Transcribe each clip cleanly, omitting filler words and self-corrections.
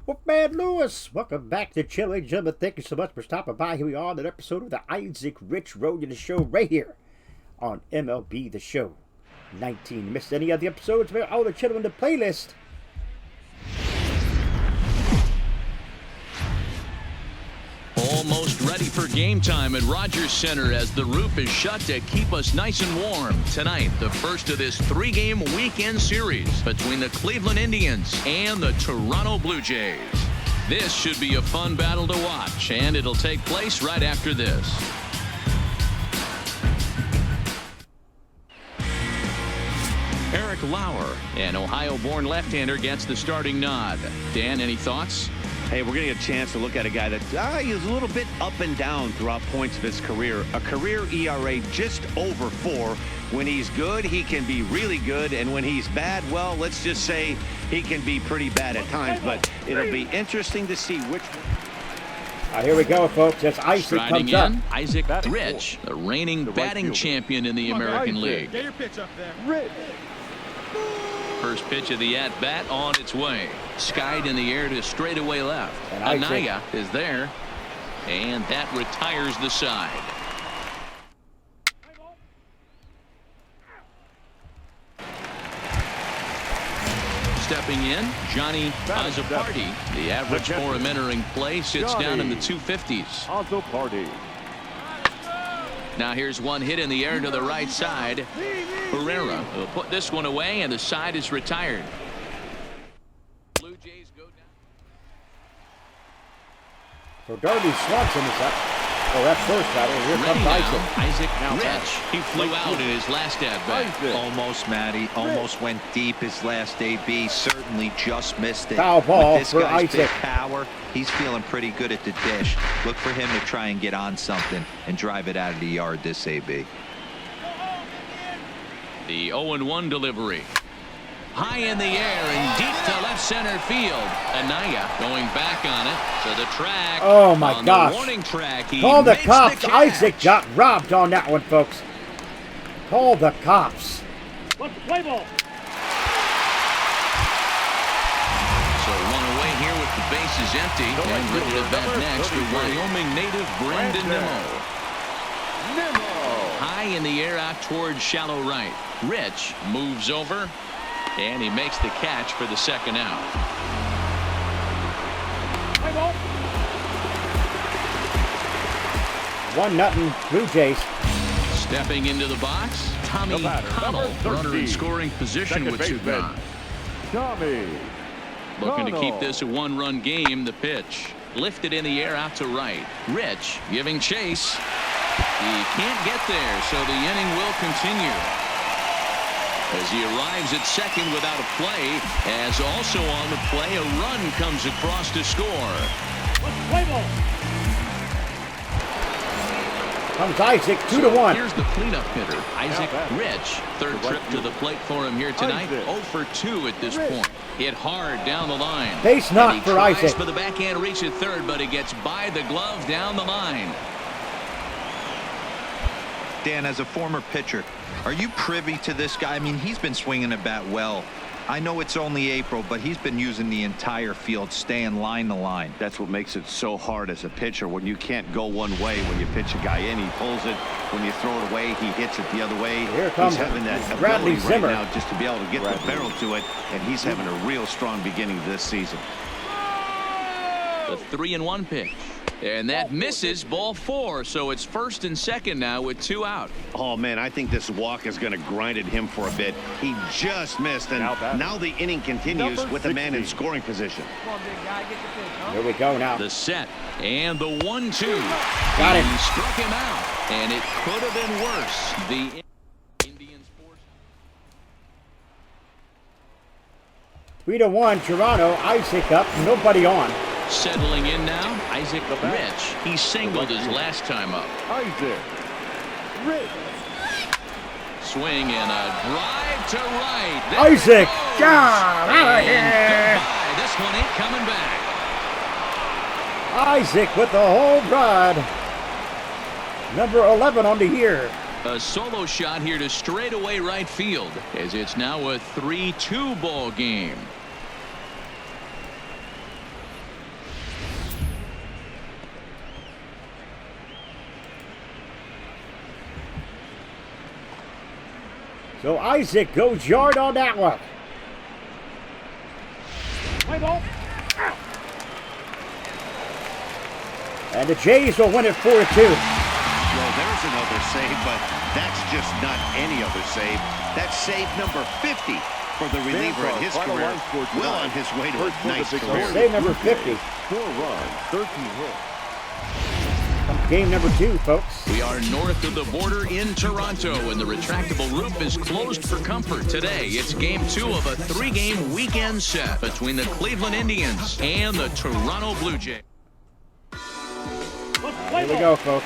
Wolfman Lewis, welcome back to Chili. Gentlemen, thank you so much for stopping by. Here we are on an episode of the Isaac Rich Road to the Show right here on MLB The Show 19. Missed any of the episodes? All the children in the playlist. Almost ready for game time at Rogers Center as the roof is shut to keep us nice and warm. Tonight, the first of this three-game weekend series between the Cleveland Indians and the Toronto Blue Jays. This should be a fun battle to watch, and it'll take place right after this. Eric Lauer, an Ohio-born left-hander, gets the starting nod. Dan, any thoughts? Hey, we're going to get a chance to look at a guy that he's a little bit up and down throughout points of his career. A career ERA just over 4. When he's good, he can be really good. And when he's bad, well, let's just say he can be pretty bad at times. But it'll be interesting to see which. Here we go, folks. As Isaac comes up. Isaac Rich, the reigning batting champion in the American League. Get your pitch up there. Rich. First pitch of the at-bat on its way. Skied in the air to straightaway left. And Anaya is there. And that retires the side. Stepping in, Johnny Azzopardi. The average for him entering play sits down in the 250s. Azzopardi. Now here's one hit in the air to the right side. Herrera will put this one away, and the side is retired. Blue Jays go down. So Darby Swanson is up. Oh, that's first batter. Here comes Isaac. Rich. He flew out in his last at-bat. Almost, Matty. Almost went deep his last AB. Certainly just missed it. Foul ball With this for guy's Isaac. big power, he's feeling pretty good at the dish. Look for him to try and get on something and drive it out of the yard this AB. The 0-1 delivery. High in the air and deep to left center field. Anaya going back on it to the track. Oh my on gosh. The warning track. He Call the makes cops. the Isaac catch. got robbed on that one, folks. Call the cops. What's the play ball? So one away here with the bases empty. And ready to bat next to Wyoming native Brandon Nimmo. High in the air out towards shallow right. Rich moves over. And he makes the catch for the second out. 1-0 Blue Jays. Stepping into the box, Tommy Connell, runner in scoring position with 2 gone. Looking to keep this a one-run game. The pitch lifted in the air out to right. Rich giving chase. He can't get there, so the inning will continue. As he arrives at second without a play, as also on the play, a run comes across to score. Comes Isaac, 2-1. Here's the cleanup hitter, Isaac Rich. Third trip to the plate for him here tonight. 0 for 2 at this point. Hit hard down the line. Base knock for Isaac. For the backhand reach at third, but he gets by the glove down the line. Dan, as a former pitcher, are you privy to this guy? I mean, he's been swinging the bat well. I know it's only April, but he's been using the entire field, staying line to line. That's what makes it so hard as a pitcher when you can't go one way. When you pitch a guy in, he pulls it. When you throw it away, he hits it the other way. Here comes he's having that Bradley ability Zimmer. right now just to be able to get the barrel to it, and he's having a real strong beginning this season. The 3-1 pitch. And that misses, ball 4, so it's first and second now with 2 out. Oh, man, I think this walk is going to grind at him for a bit. He just missed, and now the inning continues with a man in scoring position. Here we go now. The set and the 1-2. Got it. He struck him out, and it could have been worse. The Indians forced. 3-1 Toronto. Isaac up, nobody on. Settling in now, Isaac Rich. He singled his last time up. Isaac Rich. Swing and a drive to right. There Isaac, it goes. get out of And here. goodbye. This one ain't coming back. Isaac with the home run. Number 11 on the year. A solo shot here to straightaway right field, as it's now a 3-2 ball game. So Isaac goes yard on that one. Play ball. And the Jays will win it 4-2. Well, there's another save, but that's just not any other save. That's save number 50 for the reliever in his career. Well on his way to a nice career. Save number 50. 4 runs, 13 hits. Game number 2, folks. We are north of the border in Toronto, and the retractable roof is closed for comfort today. It's game 2 of a 3-game weekend set between the Cleveland Indians and the Toronto Blue Jays. Here we go, folks.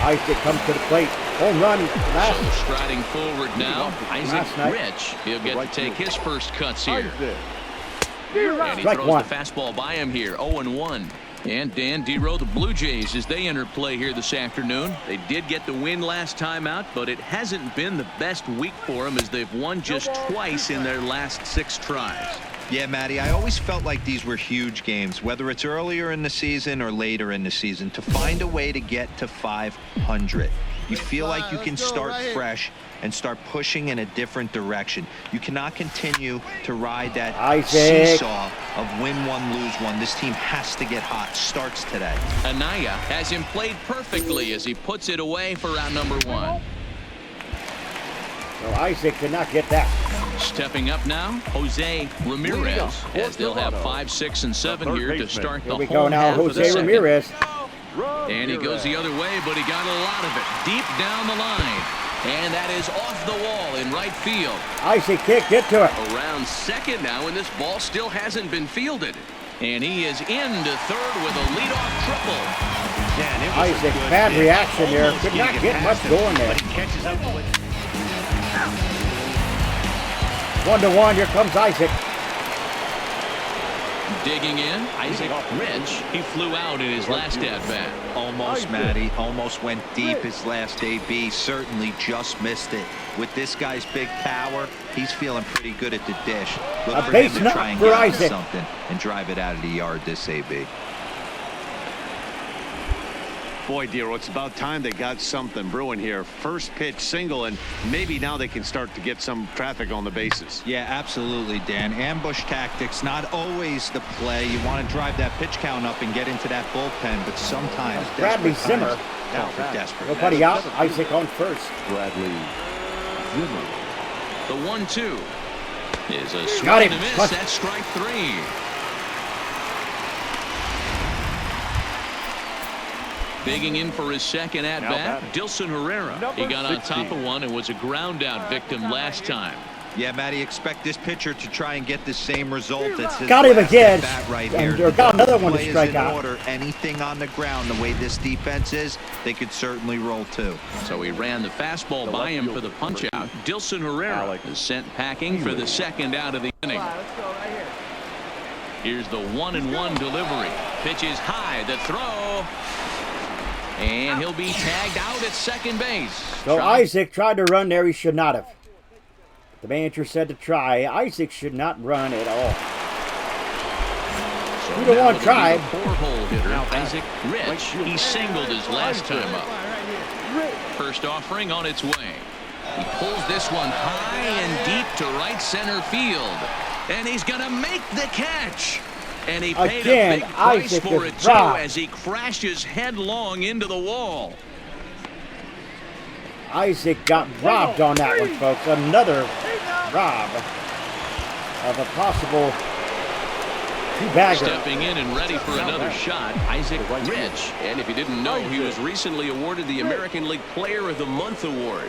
Isaac comes to the plate. Home run last. So striding forward now, Isaac night. Rich. He'll get to take his first cuts here. Isaac. And he Strike throws one. the fastball by him here, 0-1. And Dan Dero, the Blue Jays, as they enter play here this afternoon. They did get the win last time out, but it hasn't been the best week for them as they've won just twice in their last 6 tries. Yeah, Matty, I always felt like these were huge games, whether it's earlier in the season or later in the season, to find a way to get to 500. You feel like you can start fresh and start pushing in a different direction. You cannot continue to ride that Isaac. seesaw of win one, lose one. This team has to get hot. Starts today. Anaya has him played perfectly as he puts it away for out number 1. So Isaac did not get that. Stepping up now, Jose Ramirez, as they'll have 5, 6, and 7 here to start the Here we whole go now, half of the Jose second. Ramirez. And he goes the other way, but he got a lot of it deep down the line. And that is off the wall in right field. Isaac can't get to it. Around second now, and this ball still hasn't been fielded. And he is into third with a leadoff triple. Dan, it was a Isaac, good bad pitch. reaction there. Almost Could not can't get much past him, going there. But he catches up with 1-1. Here comes Isaac. Digging in, Isaac Rich. He flew out in his last at-bat. Almost, Matty. Almost went deep his last AB. Certainly just missed it. With this guy's big power, he's feeling pretty good at the dish. Look A for him base to knock try and for get into Isaac. something and drive it out of the yard this AB. Boy, Dero, it's about time they got something brewing here. First pitch single, and maybe now they can start to get some traffic on the bases. Yeah, absolutely, Dan. Ambush tactics, not always the play. You want to drive that pitch count up and get into that bullpen, but sometimes Bradley desperate Zimmer. times call for desperate. Nobody out. Isaac on first. Bradley Zimmer. The 1-2 is a swing Got and him. a miss. Punch. That's strike 3. Digging in for his second at-bat, Dilson Herrera. He got on top of one and was a ground-out victim last time. Yeah, Matty, expect this pitcher to try and get the same result. That's his Got him last again. at-bat right And here. got another The one to play is strike in out. order. Anything on the ground, the way this defense is, they could certainly roll too. So he ran the fastball by him for the punch-out. Dilson Herrera is sent packing for the second out of the inning. Here's the 1-1 delivery. Pitch is high. The throw. And he'll be tagged out at second base. So Isaac tried to run there. He should not have. The manager said to try. Isaac should not run at all. So 2-1 now it'll be try. the 4-hole hitter, Isaac Rich. He singled his last time up. First offering on its way. He pulls this one high and deep to right center field. And he's going to make the catch. And he paid Again, a big price Isaac for is it, too, dropped. as he crashes headlong into the wall. Isaac got robbed on that one, folks. Another rob of a possible two-bagger. Stepping in and ready for another shot, Isaac Rich. And if you didn't know, he was recently awarded the American League Player of the Month award.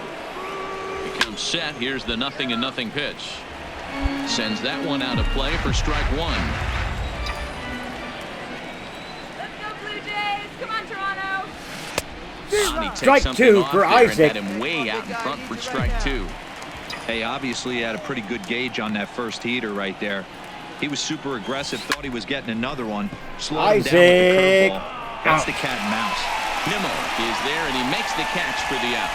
He comes set. Here's the 0-0 pitch. Sends that one out of play for strike 1. Let's go, Blue Jays! Come on, Toronto! And he takes Strike something 2 off for there Isaac. And had him way out in front for strike 2. Hey, obviously he had a pretty good gauge on that first heater right there. He was super aggressive, thought he was getting another one. Slowed him down with the Isaac. curveball. That's the cat and mouse. Nimmo is there, and he makes the catch for the out.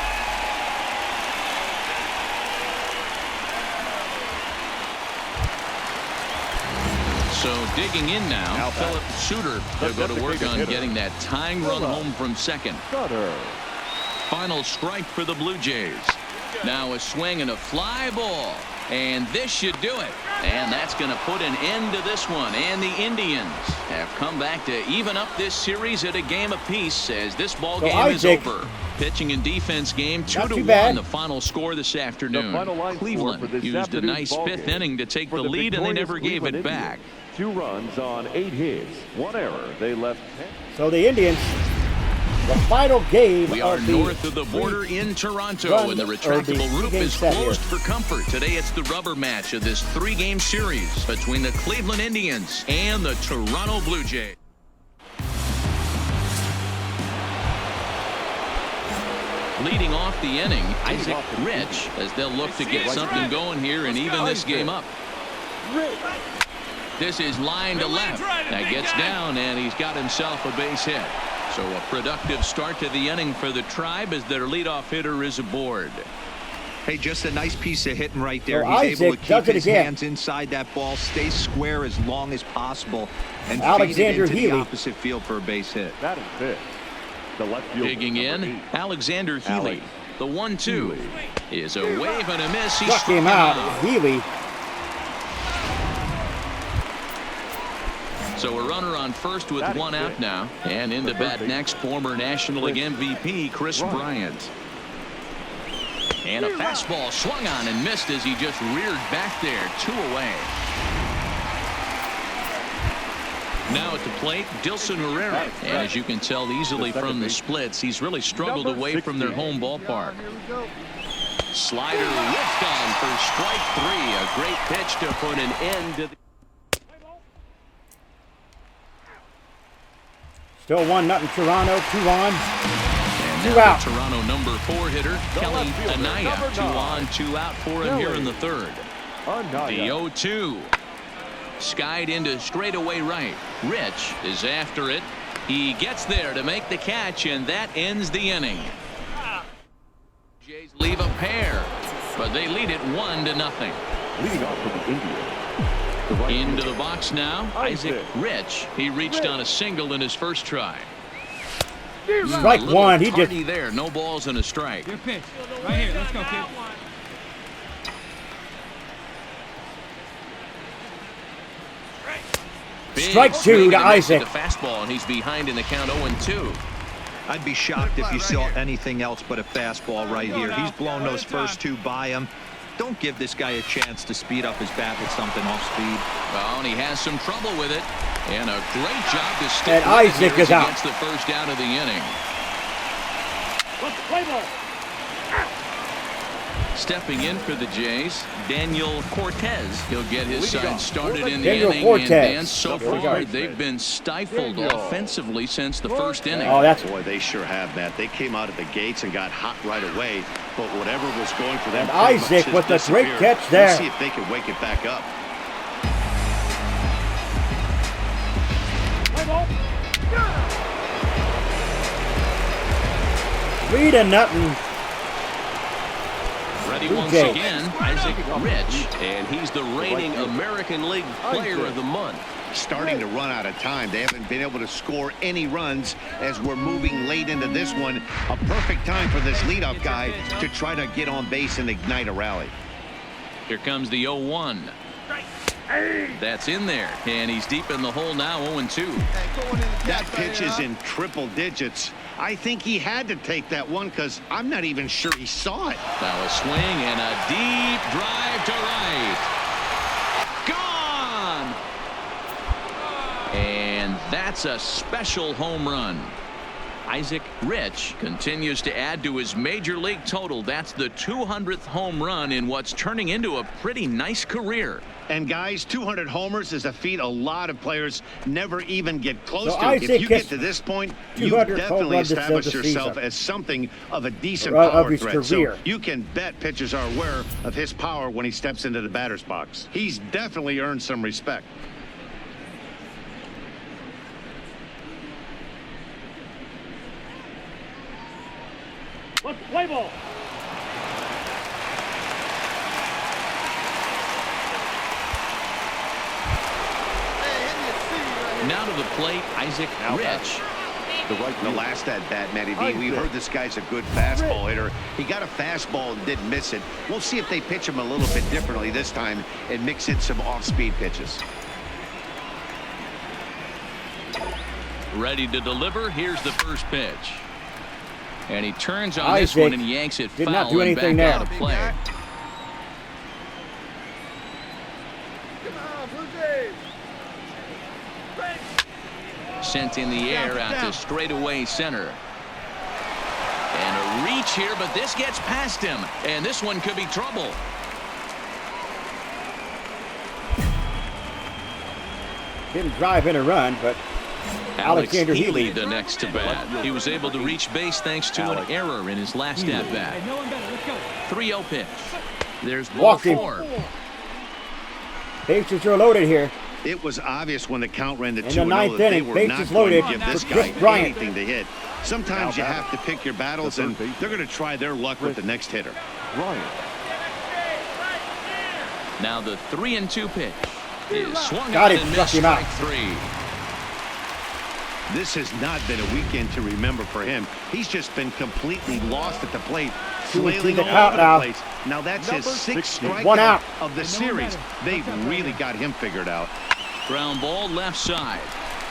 So digging in now, Philip Suter will go to work on getting that tying run home from second. Sutter. Final strike for the Blue Jays. Now a swing and a fly ball. And this should do it. And that's going to put an end to this one. And the Indians have come back to even up this series at a game apiece as this ball game is over. Pitching and defense game 2-1. The final score this afternoon. Cleveland used a nice fifth inning to take the lead, and they never gave it back. 2 runs on 8 hits, 1 error. They left 10. So the Indians, the final game. We are north of the border in Toronto, and the retractable roof is closed for comfort. Today it's the rubber match of this 3-game series between the Cleveland Indians and the Toronto Blue Jays. Leading off the inning, Issac Rich, as they'll look to get something going here and even this game up. This is line to left. That gets down, and he's got himself a base hit. So a productive start to the inning for the Tribe as their leadoff hitter is aboard. Hey, just a nice piece of hitting right there. So He's able to Isaac keep his hands inside that ball, stay square as long as possible, and feed it into the opposite field for a base hit. That is it. The left fielder, Digging in, 8. Alexander Healy. The 1-2 is a wave and a miss. He Struck him out. Healy. So a runner on first with 1 out now. And in to bat next, former National League MVP Chris Bryant. And a fastball swung on and missed as he just reared back there. 2 away. Now at the plate, Dilson Herrera. And as you can tell easily from the splits, he's really struggled away from their home ballpark. Slider whiffed on for strike 3. A great pitch to put an end to the... Still 1-0 Toronto, 2 on. And 2 now out. the Toronto number 4 hitter, Kelly Anaya. 2 on, 2 out for him here in the third. The 0-2. Skied into straightaway right. Rich is after it. He gets there to make the catch, and that ends the inning. Jays leave a pair, but they lead it 1-0. Leading off for the Indians. Into the box now, Isaac Rich. He reached on a single in his first try. Strike 1. He just there. No balls and a strike. Good pitch. Right here. Let's go, kid. Strike 2 to Isaac. The fastball, and he's behind in the count 0-2. I'd be shocked if you saw anything else but a fastball right here. He's blown those first 2 by him. Don't give this guy a chance to speed up his bat with something off speed. Well, and he has some trouble with it. And a great job to stick and with Isaac it is out. Gets the first out of the inning. What's the play ball? Stepping in for the Jays, Daniel Cortez. He'll get his side started in the Daniel inning. Cortez. And so There we go. far, they've been stifled offensively since the first inning. Oh, that's Boy, they sure have, Matt. They came out of the gates and got hot right away, but whatever was going for them. And Isaac with a great catch there. Let's see if they can wake it back up. Play ball. 3-0. Ready Blue once Jays. again, Isaac Rich, and he's the reigning American League Player of the Month. Starting to run out of time. They haven't been able to score any runs as we're moving late into this one. A perfect time for this leadoff guy to try to get on base and ignite a rally. Here comes the 0-1. That's in there, and he's deep in the hole now, 0-2. That pitch is in triple digits. I think he had to take that one because I'm not even sure he saw it. Now a swing and a deep drive to right. Gone! And that's a special home run. Isaac Rich continues to add to his major league total. That's the 200th home run in what's turning into a pretty nice career. And guys, 200 homers is a feat a lot of players never even get close So to. Isaac If you get gets to this point, you've 200 home definitely runs instead of established the yourself season. as something of a decent Of power his threat. career. So you can bet pitchers are aware of his power when he steps into the batter's box. He's definitely earned some respect. What's the play ball? Now to the plate, Isaac Rich. The right The last at bat, Matty B, we heard this guy's a good fastball hitter. He got a fastball and didn't miss it. We'll see if they pitch him a little bit differently this time and mix in some off-speed pitches. Ready to deliver. Here's the first pitch. And he turns on Isaac this one and yanks it did foul not do and anything back there. out of play. Sent in the air out to straightaway center. And a reach here, but this gets past him. And this one could be trouble. Didn't drive in a run, but Alex Alexander Healy, Healy. the next to bat. He was able to reach base thanks to an error in his last at bat. 3-0 pitch. There's ball Walked him. 4. bases are loaded here. It was obvious when the count ran to In 2-0 the ninth that they inning, were bases not going loaded to give for this Chris guy Bryant. anything to hit. Sometimes you have to pick your battles, and they're going to try their luck with the next hitter. Ryan. Now the 3-2 pitch is swung Got on it, and struck missed, him out. strike 3. This has not been a weekend to remember for him. He's just been completely lost at the plate, flailing the all count over now. the place. Now that's his 6th strikeout One out. of the series. They've really got him figured out. Ground ball left side.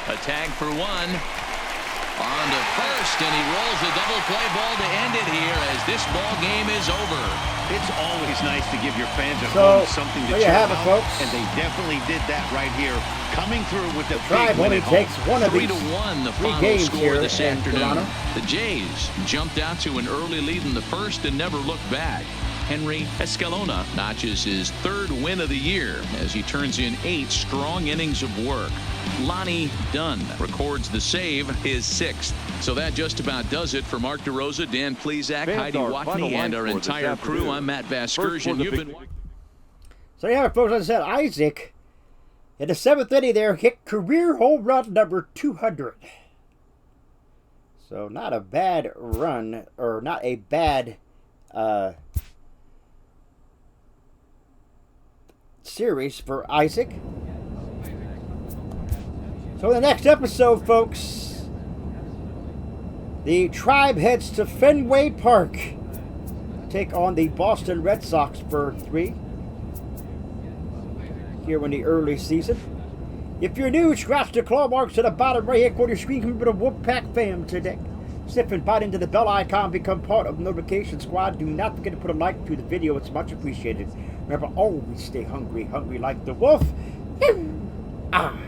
A tag for 1. On to first, and he rolls a double play ball to end it here as this ball game is over. It's always nice to give your fans at So, home something to there you cheer have it, about, folks. and they definitely did that right here, coming through with the Tribe big win only at home. takes one of 3-1 these the three final games score here this in afternoon. Toronto. The Jays jumped out to an early lead in the first and never looked back. Henry Escalona notches his 3rd win of the year as he turns in 8 strong innings of work. Lonnie Dunn records the save, his 6th. So that just about does it for Mark DeRosa, Dan Plesac, Fans, Heidi our final Watney, and line our score this entire crew. afternoon. I'm Matt First for Vasgersian. the You've big been... So yeah, folks, as I said, Isaac in the 7th inning there hit career home run number 200. So not a bad run, or not a bad series for Isaac. So in the next episode, folks, the Tribe heads to Fenway Park to take on the Boston Red Sox for 3 here in the early season. If you're new, scratch the claw marks at the bottom right hand corner of your screen. Come to the Wolfpack fam today. Sniff and bite into the bell icon. Become part of the notification squad. Do not forget to put a like to the video. It's much appreciated. Remember, always stay hungry. Hungry like the wolf. Ah.